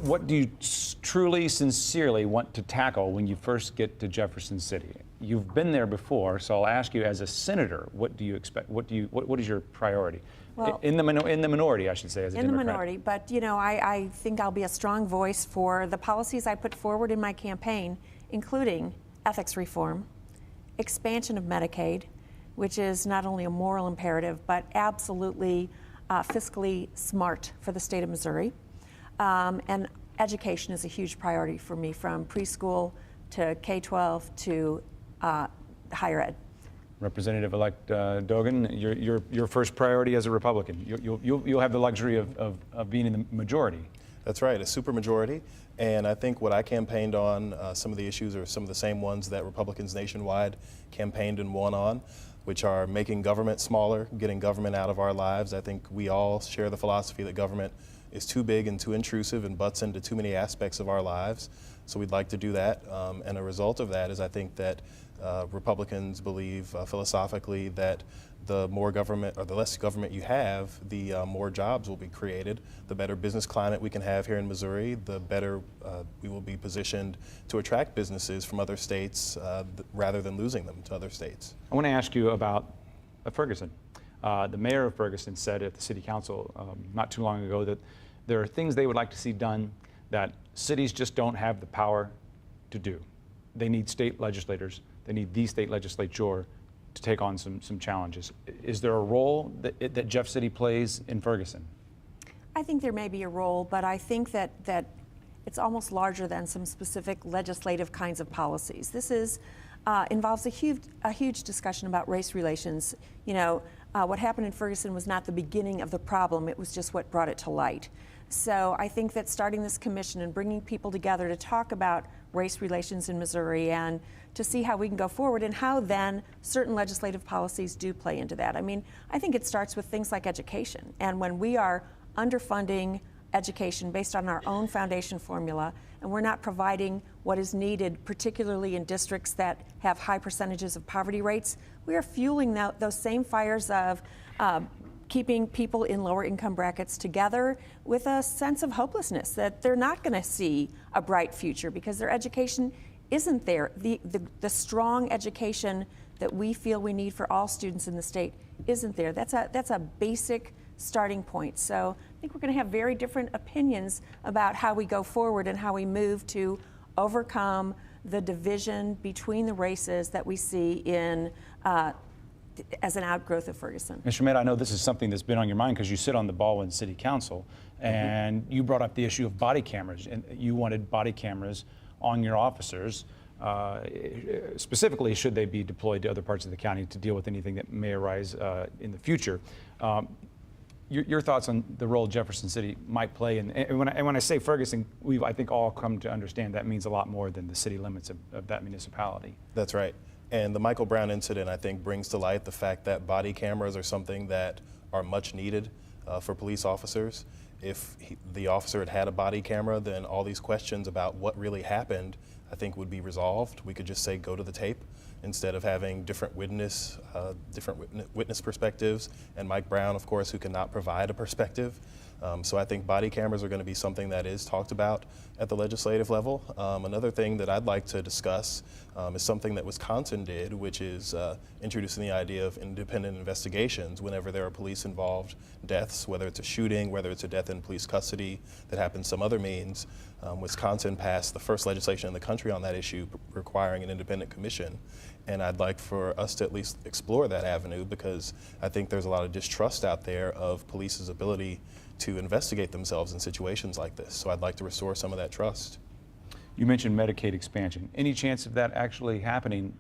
What do you truly, sincerely want to tackle when you first get to Jefferson City? You've been there before, so I'll ask you, as a senator, what do you expect? What is your priority? Well, in the minority, I should say, as a in the Democrat. minority, but you know, I think I'll be a strong voice for the policies I put forward in my campaign, including ethics reform, expansion of Medicaid, which is not only a moral imperative, but absolutely fiscally smart for the state of Missouri. And education is a huge priority for me, from preschool to K-12 to higher ed. Representative-elect Dogan, your first priority as a Republican. You'll have the luxury of being in the majority. That's right, a supermajority. And I think what I campaigned on, some of the issues are some of the same ones that Republicans nationwide campaigned and won on, which are making government smaller, getting government out of our lives. I think we all share the philosophy that government is too big and too intrusive and butts into too many aspects of our lives. So we'd like to do that. And a result of that is, I think that Republicans believe philosophically that the more government, or the less government you have, the more jobs will be created, the better business climate we can have here in Missouri, the better we will be positioned to attract businesses from other states rather than losing them to other states. I want to ask you about Ferguson. The mayor of Ferguson said at the city council not too long ago that there are things they would like to see done that cities just don't have the power to do. They need state legislators. They need the state legislature to take on some challenges. Is there a role that Jeff City plays in Ferguson? I think there may be a role, but I think that it's almost larger than some specific legislative kinds of policies. This is involves a huge discussion about race relations. You know, what happened in Ferguson was not the beginning of the problem, it was just what brought it to light. So I think that starting this commission and bringing people together to talk about race relations in Missouri and to see how we can go forward and how then certain legislative policies do play into that. I mean, I think it starts with things like education. And when we are underfunding education based on our own foundation formula, and we're not providing what is needed, particularly in districts that have high percentages of poverty rates, we are fueling those same fires of keeping people in lower income brackets together with a sense of hopelessness that they're not going to see a bright future because their education isn't there. The strong education that we feel we need for all students in the state isn't there. That's a basic starting point. So I think we're going to have very different opinions about how we go forward and how we move to overcome the division between the races that we see in as an outgrowth of Ferguson. Mr. Schmidt, I know this is something that's been on your mind because you sit on the Baldwin City Council, and you brought up the issue of body cameras, and you wanted body cameras on your officers. Specifically, should they be deployed to other parts of the county to deal with anything that may arise in the future. Your thoughts on the role Jefferson City might play, and when I say Ferguson, we've, I think, all come to understand that means a lot more than the city limits of that municipality. That's right. And the Michael Brown incident, I think, brings to light the fact that body cameras are something that are much needed for police officers. If the officer had a body camera, then all these questions about what really happened, I think, would be resolved. We could just say, go to the tape, instead of having different witness perspectives, and Mike Brown, of course, who cannot provide a perspective. So I think body cameras are going to be something that is talked about at the legislative level. Another thing that I'd like to discuss is something that Wisconsin did, which is introducing the idea of independent investigations whenever there are police-involved deaths, whether it's a shooting, whether it's a death in police custody that happens some other means. Wisconsin passed the first legislation in the country on that issue, requiring an independent commission. And I'd like for us to at least explore that avenue, because I think there's a lot of distrust out there of police's ability to investigate themselves in situations like this. So I'd like to restore some of that trust. You mentioned Medicaid expansion. Any chance of that actually happening?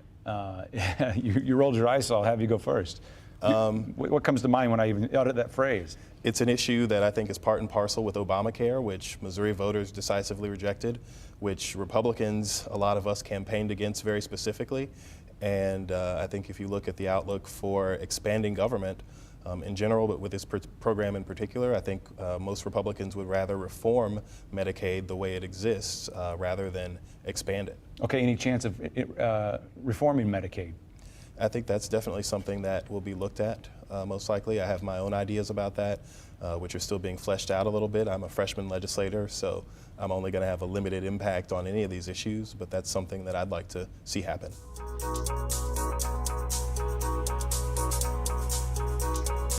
You rolled your eyes, so I'll have you go first. What comes to mind when I even utter that phrase? It's an issue that I think is part and parcel with Obamacare, which Missouri voters decisively rejected, which Republicans, a lot of us, campaigned against very specifically. And I think if you look at the outlook for expanding government in general, but with this program in particular, I think most Republicans would rather reform Medicaid the way it exists rather than expand it. Okay, any chance of reforming Medicaid? I think that's definitely something that will be looked at. most likely. I have my own ideas about that, which are still being fleshed out a little bit. I'm a freshman legislator, so I'm only going to have a limited impact on any of these issues, but that's something that I'd like to see happen.